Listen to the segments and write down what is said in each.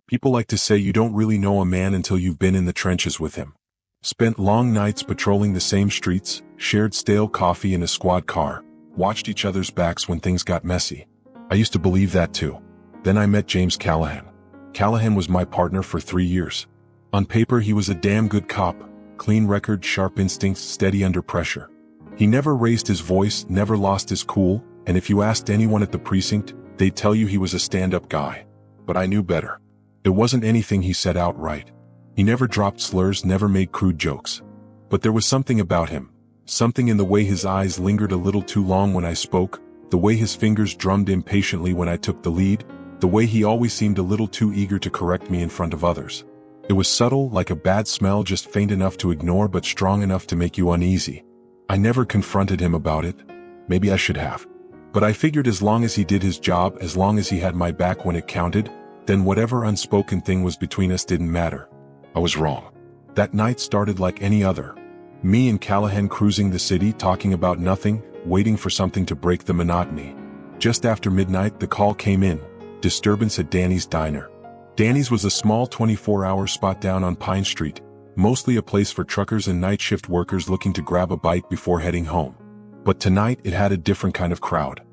People like to say you don't really know a man until you've been in the trenches with him. Spent long nights patrolling the same streets, shared stale coffee in a squad car, watched each other's backs when things got messy. I used to believe that too. Then I met James Callahan. Callahan was my partner for 3 years. On paper he was a damn good cop, clean record, sharp instincts, steady under pressure. He never raised his voice, never lost his cool, and if you asked anyone at the precinct, they'd tell you he was a stand-up guy. But I knew better. It wasn't anything he said outright. He never dropped slurs, never made crude jokes. But there was something about him, something in the way his eyes lingered a little too long when I spoke, the way his fingers drummed impatiently when I took the lead, the way he always seemed a little too eager to correct me in front of others. It was subtle, like a bad smell, just faint enough to ignore but strong enough to make you uneasy. I never confronted him about it. Maybe I should have. But I figured as long as he did his job, as long as he had my back when it counted, then whatever unspoken thing was between us didn't matter. I was wrong. That night started like any other. Me and Callahan cruising the city, talking about nothing, waiting for something to break the monotony. Just after midnight, the call came in. Disturbance at Danny's Diner. Danny's was a small 24-hour spot down on Pine Street, mostly a place for truckers and night shift workers looking to grab a bite before heading home. But tonight it had a different kind of crowd.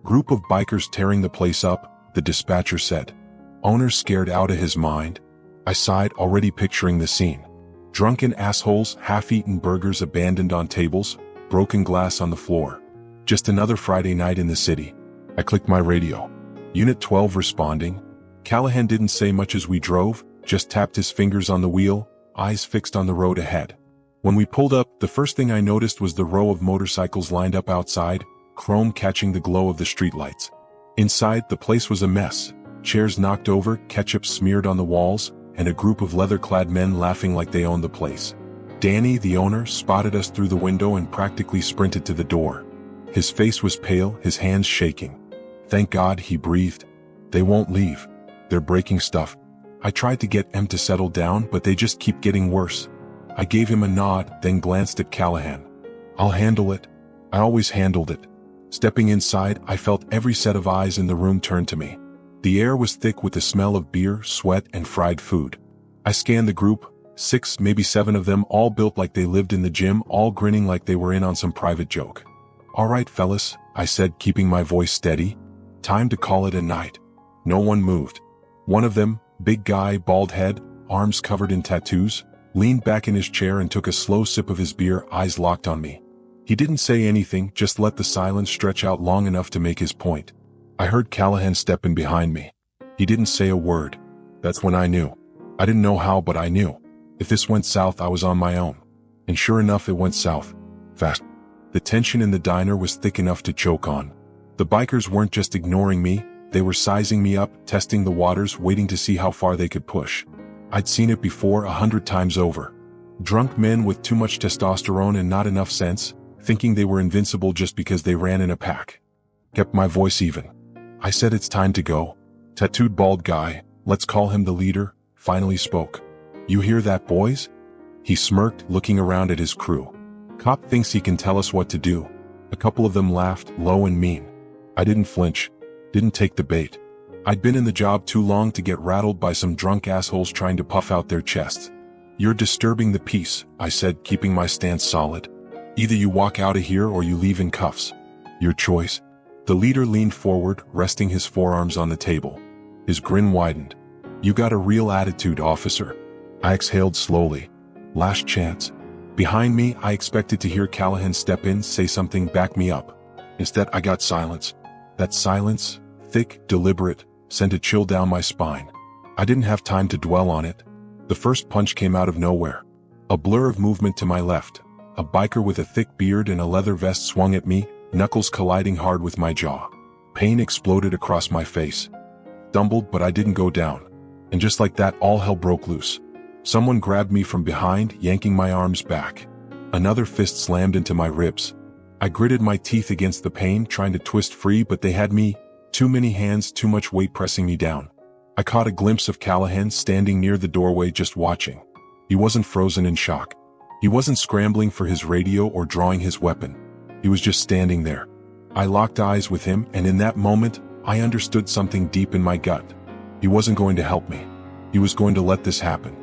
Group of bikers tearing the place up, the dispatcher said. Owner scared out of his mind. I sighed, already picturing the scene. Drunken assholes, half-eaten burgers abandoned on tables, broken glass on the floor. Just another Friday night in the city. I clicked my radio. Unit 12 responding. Callahan didn't say much as we drove, just tapped his fingers on the wheel, eyes fixed on the road ahead. When we pulled up, the first thing I noticed was the row of motorcycles lined up outside, chrome catching the glow of the streetlights. Inside, the place was a mess. Chairs knocked over, ketchup smeared on the walls, and a group of leather-clad men laughing like they owned the place. Danny, the owner, spotted us through the window and practically sprinted to the door. His face was pale, his hands shaking. Thank God, he breathed. They won't leave. They're breaking stuff. I tried to get them to settle down, but they just keep getting worse. I gave him a nod, then glanced at Callahan. I'll handle it. I always handled it. Stepping inside, I felt every set of eyes in the room turn to me. The air was thick with the smell of beer, sweat, and fried food. I scanned the group, 6, maybe 7 of them, all built like they lived in the gym, all grinning like they were in on some private joke. All right, fellas, I said, keeping my voice steady. Time to call it a night. No one moved. One of them, big guy, bald head, arms covered in tattoos, leaned back in his chair and took a slow sip of his beer, eyes locked on me. He didn't say anything, just let the silence stretch out long enough to make his point. I heard Callahan step in behind me. He didn't say a word. That's when I knew. I didn't know how, but I knew. If this went south, I was on my own. And sure enough, it went south. Fast. The tension in the diner was thick enough to choke on. The bikers weren't just ignoring me, they were sizing me up, testing the waters, waiting to see how far they could push. I'd seen it before 100 times over. Drunk men with too much testosterone and not enough sense, thinking they were invincible just because they ran in a pack. Kept my voice even. I said it's time to go. Tattooed bald guy, let's call him the leader, finally spoke. You hear that, boys? He smirked, looking around at his crew. Cop thinks he can tell us what to do. A couple of them laughed, low and mean. I didn't flinch. Didn't take the bait. I'd been in the job too long to get rattled by some drunk assholes trying to puff out their chests. You're disturbing the peace, I said, keeping my stance solid. Either you walk out of here or you leave in cuffs. Your choice. The leader leaned forward, resting his forearms on the table. His grin widened. You got a real attitude, officer. I exhaled slowly. Last chance. Behind me, I expected to hear Callahan step in, say something, back me up. Instead, I got silence. That silence, thick, deliberate, sent a chill down my spine. I didn't have time to dwell on it. The first punch came out of nowhere. A blur of movement to my left. A biker with a thick beard and a leather vest swung at me, knuckles colliding hard with my jaw. Pain exploded across my face. Stumbled, but I didn't go down. And just like that, all hell broke loose. Someone grabbed me from behind, yanking my arms back. Another fist slammed into my ribs. I gritted my teeth against the pain, trying to twist free, but they had me. Too many hands, too much weight pressing me down. I caught a glimpse of Callahan standing near the doorway just watching. He wasn't frozen in shock. He wasn't scrambling for his radio or drawing his weapon. He was just standing there. I locked eyes with him, and in that moment, I understood something deep in my gut. He wasn't going to help me. He was going to let this happen.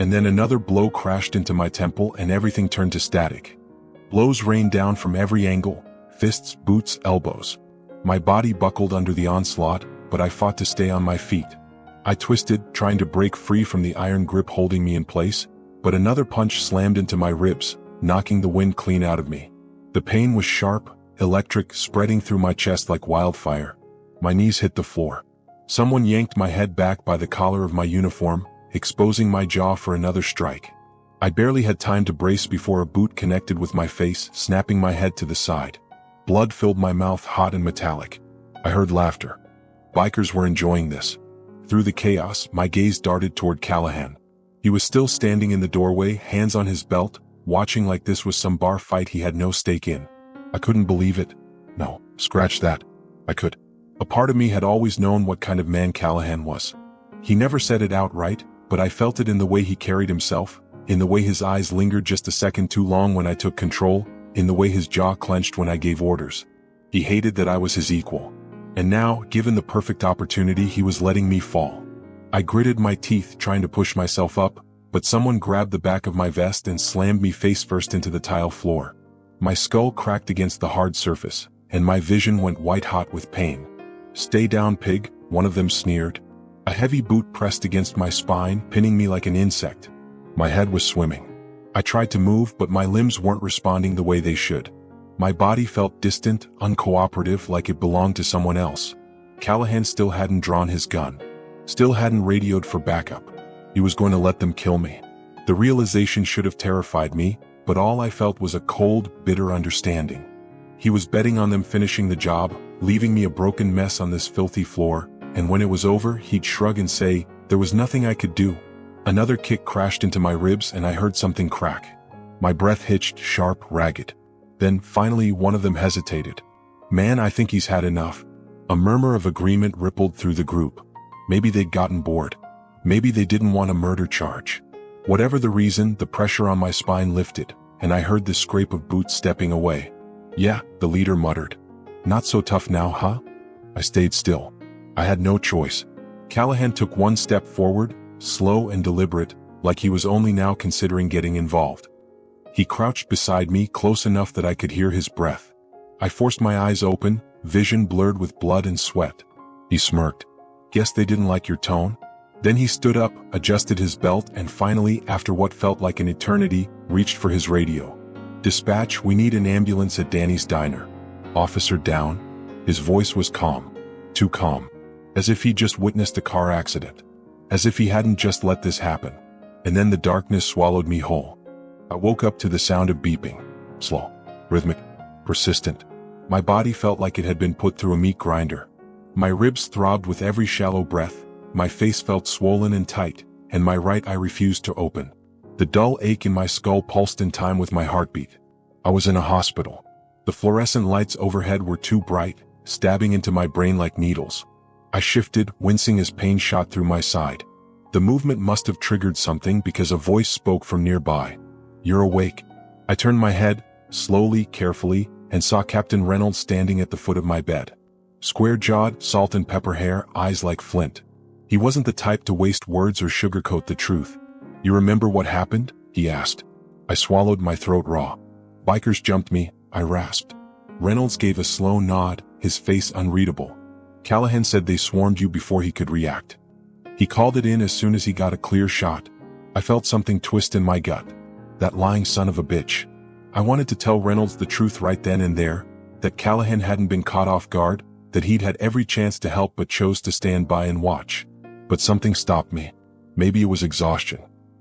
And then another blow crashed into my temple and everything turned to static. Blows rained down from every angle, fists, boots, elbows. My body buckled under the onslaught, but I fought to stay on my feet. I twisted, trying to break free from the iron grip holding me in place, but another punch slammed into my ribs, knocking the wind clean out of me. The pain was sharp, electric, spreading through my chest like wildfire. My knees hit the floor. Someone yanked my head back by the collar of my uniform, exposing my jaw for another strike. I barely had time to brace before a boot connected with my face, snapping my head to the side. Blood filled my mouth, hot and metallic. I heard laughter. Bikers were enjoying this. Through the chaos, my gaze darted toward Callahan. He was still standing in the doorway, hands on his belt, watching like this was some bar fight he had no stake in. I couldn't believe it. No, scratch that. I could. A part of me had always known what kind of man Callahan was. He never said it outright, but I felt it in the way he carried himself, in the way his eyes lingered just a second too long when I took control, in the way his jaw clenched when I gave orders. He hated that I was his equal. And now, given the perfect opportunity, he was letting me fall. I gritted my teeth, trying to push myself up, but someone grabbed the back of my vest and slammed me face first into the tile floor. My skull cracked against the hard surface, and my vision went white-hot with pain. "Stay down, pig," one of them sneered. A heavy boot pressed against my spine, pinning me like an insect. My head was swimming. I tried to move, but my limbs weren't responding the way they should. My body felt distant, uncooperative, like it belonged to someone else. Callahan still hadn't drawn his gun. Still hadn't radioed for backup. He was going to let them kill me. The realization should have terrified me, but all I felt was a cold, bitter understanding. He was betting on them finishing the job, leaving me a broken mess on this filthy floor, and when it was over, he'd shrug and say, there was nothing I could do. Another kick crashed into my ribs and I heard something crack. My breath hitched, sharp, ragged. Then, finally, one of them hesitated. "Man, I think he's had enough." A murmur of agreement rippled through the group. Maybe they'd gotten bored. Maybe they didn't want a murder charge. Whatever the reason, the pressure on my spine lifted, and I heard the scrape of boots stepping away. "Yeah," the leader muttered. "Not so tough now, huh?" I stayed still. I had no choice. Callahan took one step forward, slow and deliberate, like he was only now considering getting involved. He crouched beside me, close enough that I could hear his breath. I forced my eyes open, vision blurred with blood and sweat. He smirked. "Guess they didn't like your tone?" Then he stood up, adjusted his belt, and finally, after what felt like an eternity, reached for his radio. "Dispatch, we need an ambulance at Danny's diner." "Officer down?" His voice was calm. Too calm. As if he'd just witnessed a car accident. As if he hadn't just let this happen. And then the darkness swallowed me whole. I woke up to the sound of beeping. Slow, rhythmic, persistent. My body felt like it had been put through a meat grinder. My ribs throbbed with every shallow breath, my face felt swollen and tight, and my right eye refused to open. The dull ache in my skull pulsed in time with my heartbeat. I was in a hospital. The fluorescent lights overhead were too bright, stabbing into my brain like needles. I shifted, wincing as pain shot through my side. The movement must have triggered something because a voice spoke from nearby. "You're awake." I turned my head, slowly, carefully, and saw Captain Reynolds standing at the foot of my bed. Square-jawed, salt and pepper hair, eyes like flint. He wasn't the type to waste words or sugarcoat the truth. "You remember what happened?" he asked. I swallowed, my throat raw. "Bikers jumped me," I rasped. Reynolds gave a slow nod, his face unreadable. "Callahan said they swarmed you before he could react. He called it in as soon as he got a clear shot." I felt something twist in my gut. That lying son of a bitch. I wanted to tell Reynolds the truth right then and there, that Callahan hadn't been caught off guard, that he'd had every chance to help but chose to stand by and watch. But something stopped me. Maybe it was exhaustion.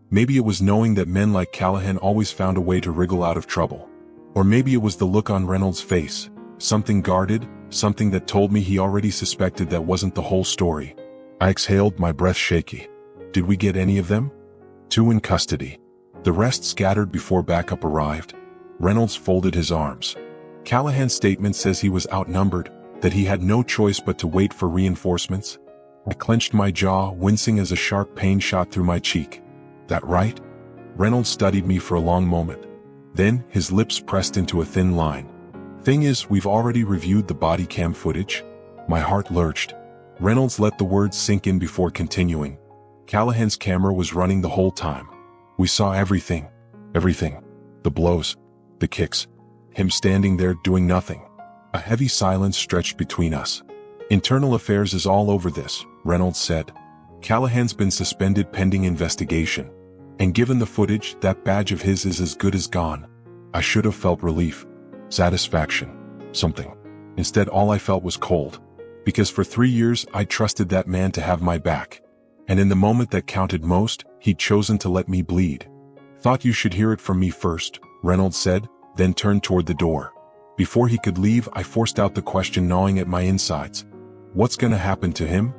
Maybe it was knowing that men like Callahan always found a way to wriggle out of trouble. Or maybe it was the look on Reynolds' face, something guarded, something that told me he already suspected that wasn't the whole story. I exhaled, my breath shaky. "Did we get any of them?" "Two in custody. The rest scattered before backup arrived." Reynolds folded his arms. "Callahan's statement says he was outnumbered, that he had no choice but to wait for reinforcements." I clenched my jaw, wincing as a sharp pain shot through my cheek. "That right?" Reynolds studied me for a long moment. Then, his lips pressed into a thin line. "Thing is, we've already reviewed the body cam footage." My heart lurched. Reynolds let the words sink in before continuing. Callahan's camera was running the whole time. We saw everything. Everything. The blows. The kicks. Him standing there doing nothing. A heavy silence stretched between us. Internal Affairs is all over this, Reynolds said. Callahan's been suspended pending investigation. And given the footage, that badge of his is as good as gone. I should have felt relief. Satisfaction. Something. Instead, all I felt was cold. Because for 3 years, I trusted that man to have my back. And in the moment that counted most, he'd chosen to let me bleed. Thought you should hear it from me first, Reynolds said, then turned toward the door. Before he could leave, I forced out the question gnawing at my insides. What's gonna happen to him?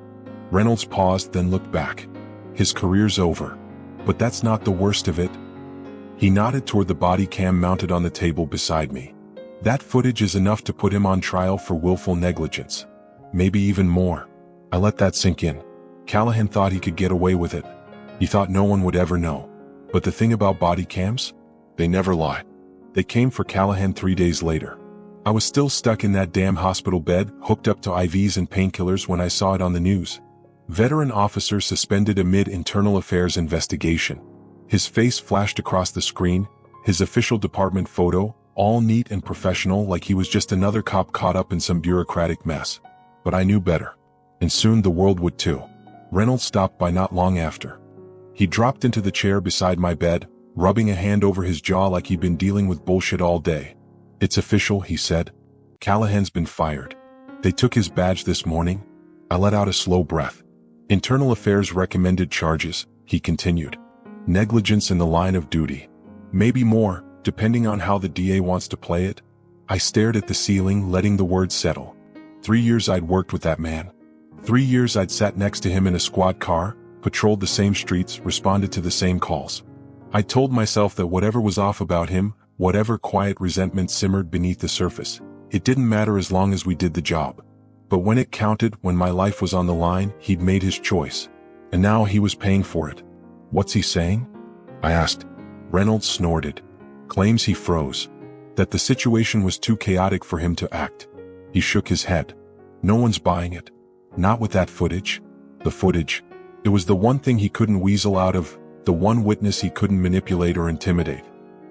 Reynolds paused, then looked back. His career's over. But that's not the worst of it. He nodded toward the body cam mounted on the table beside me. That footage is enough to put him on trial for willful negligence. Maybe even more. I let that sink in. Callahan thought he could get away with it. He thought no one would ever know. But the thing about body cams? They never lie. They came for Callahan 3 days later. I was still stuck in that damn hospital bed, hooked up to IVs and painkillers when I saw it on the news. Veteran officer suspended amid internal affairs investigation. His face flashed across the screen, his official department photo, all neat and professional like he was just another cop caught up in some bureaucratic mess. But I knew better. And soon the world would too. Reynolds stopped by not long after. He dropped into the chair beside my bed, rubbing a hand over his jaw like he'd been dealing with bullshit all day. It's official, he said. Callahan's been fired. They took his badge this morning. I let out a slow breath. Internal Affairs recommended charges, he continued. Negligence in the line of duty. Maybe more, depending on how the DA wants to play it. I stared at the ceiling, letting the words settle. 3 years I'd worked with that man. 3 years I'd sat next to him in a squad car, patrolled the same streets, responded to the same calls. I told myself that whatever was off about him, whatever quiet resentment simmered beneath the surface, it didn't matter as long as we did the job. But when it counted, when my life was on the line, he'd made his choice. And now he was paying for it. What's he saying? I asked. Reynolds snorted. Claims he froze. That the situation was too chaotic for him to act. He shook his head. No one's buying it. Not with that footage. The footage. It was the one thing he couldn't weasel out of, the one witness he couldn't manipulate or intimidate.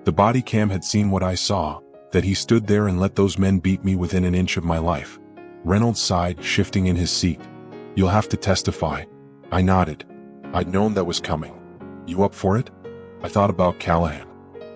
The body cam had seen what I saw, that he stood there and let those men beat me within an inch of my life. Reynolds sighed, shifting in his seat. You'll have to testify. I nodded. I'd known that was coming. You up for it? I thought about Callahan.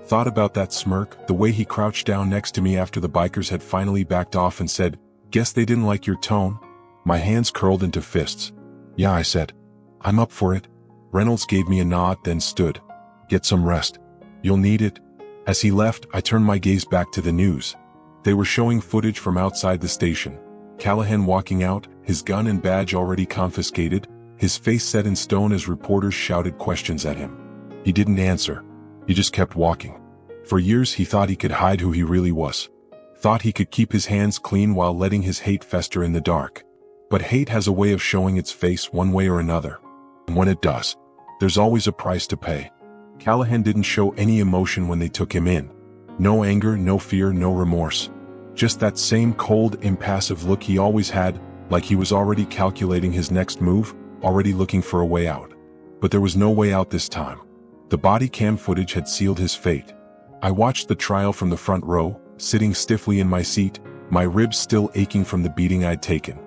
Thought about that smirk, the way he crouched down next to me after the bikers had finally backed off and said, "Guess they didn't like your tone." My hands curled into fists. Yeah, I said. I'm up for it. Reynolds gave me a nod, then stood. Get some rest. You'll need it. As he left, I turned my gaze back to the news. They were showing footage from outside the station. Callahan walking out, his gun and badge already confiscated, his face set in stone as reporters shouted questions at him. He didn't answer. He just kept walking. For years he thought he could hide who he really was. Thought he could keep his hands clean while letting his hate fester in the dark. But hate has a way of showing its face one way or another. And when it does, there's always a price to pay. Callahan didn't show any emotion when they took him in. No anger, no fear, no remorse. Just that same cold, impassive look he always had, like he was already calculating his next move, already looking for a way out. But there was no way out this time. The body cam footage had sealed his fate. I watched the trial from the front row, sitting stiffly in my seat, my ribs still aching from the beating I'd taken.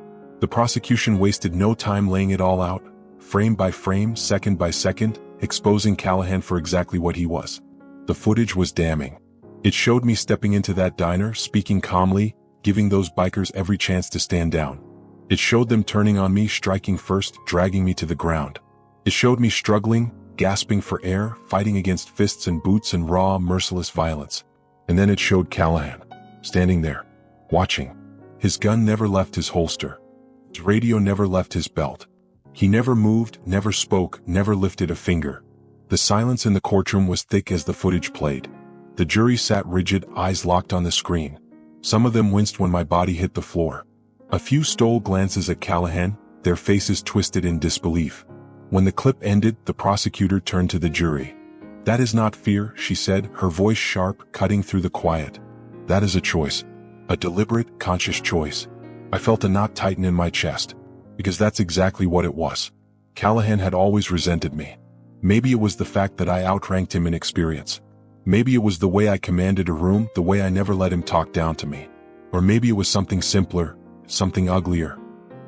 The prosecution wasted no time laying it all out, frame by frame, second by second, exposing Callahan for exactly what he was. The footage was damning. It showed me stepping into that diner, speaking calmly, giving those bikers every chance to stand down. It showed them turning on me, striking first, dragging me to the ground. It showed me struggling, gasping for air, fighting against fists and boots and raw, merciless violence. And then it showed Callahan, standing there, watching. His gun never left his holster. His radio never left his belt. He never moved, never spoke, never lifted a finger. The silence in the courtroom was thick as the footage played. The jury sat rigid, eyes locked on the screen. Some of them winced when my body hit the floor. A few stole glances at Callahan, their faces twisted in disbelief. When the clip ended, the prosecutor turned to the jury. That is not fear, she said, her voice sharp, cutting through the quiet. That is a choice. A deliberate, conscious choice. I felt a knot tighten in my chest. Because that's exactly what it was. Callahan had always resented me. Maybe it was the fact that I outranked him in experience. Maybe it was the way I commanded a room, the way I never let him talk down to me. Or maybe it was something simpler, something uglier.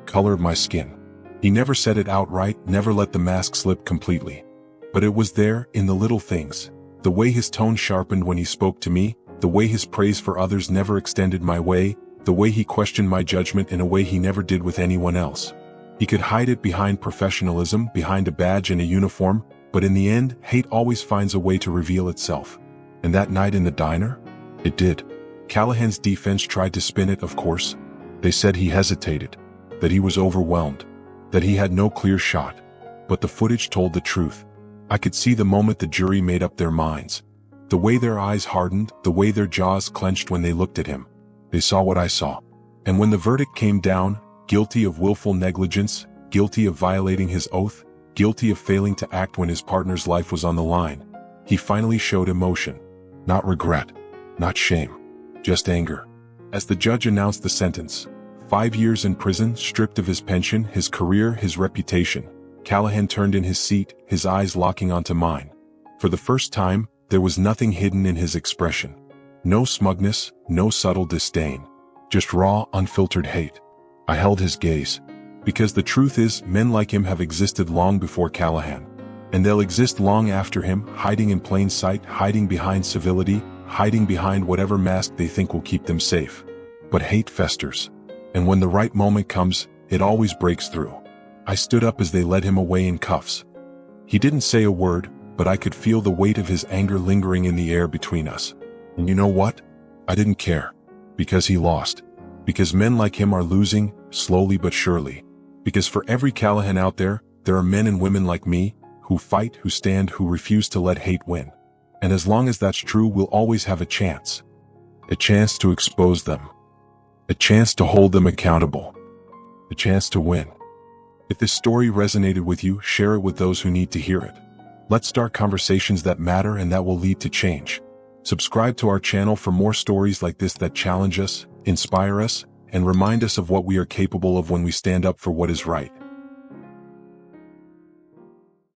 Color of my skin. He never said it outright, never let the mask slip completely. But it was there, in the little things. The way his tone sharpened when he spoke to me, the way his praise for others never extended my way, the way he questioned my judgment in a way he never did with anyone else. He could hide it behind professionalism, behind a badge and a uniform, but in the end, hate always finds a way to reveal itself. And that night in the diner? It did. Callahan's defense tried to spin it, of course. They said he hesitated, that he was overwhelmed, that he had no clear shot. But the footage told the truth. I could see the moment the jury made up their minds. The way their eyes hardened, the way their jaws clenched when they looked at him. They saw what I saw. And when the verdict came down, guilty of willful negligence, guilty of violating his oath, guilty of failing to act when his partner's life was on the line, he finally showed emotion. Not regret, not shame, just anger. As the judge announced the sentence, 5 years in prison, stripped of his pension, his career, his reputation, Callahan turned in his seat, his eyes locking onto mine. For the first time, there was nothing hidden in his expression. No smugness, no subtle disdain. Just raw, unfiltered hate. I held his gaze. Because the truth is, men like him have existed long before Callahan. And they'll exist long after him, hiding in plain sight, hiding behind civility, hiding behind whatever mask they think will keep them safe. But hate festers. And when the right moment comes, it always breaks through. I stood up as they led him away in cuffs. He didn't say a word, but I could feel the weight of his anger lingering in the air between us. And you know what? I didn't care. Because he lost. Because men like him are losing, slowly but surely. Because for every Callahan out there, there are men and women like me, who fight, who stand, who refuse to let hate win. And as long as that's true, we'll always have a chance. A chance to expose them. A chance to hold them accountable. A chance to win. If this story resonated with you, share it with those who need to hear it. Let's start conversations that matter and that will lead to change. Subscribe to our channel for more stories like this that challenge us, inspire us, and remind us of what we are capable of when we stand up for what is right.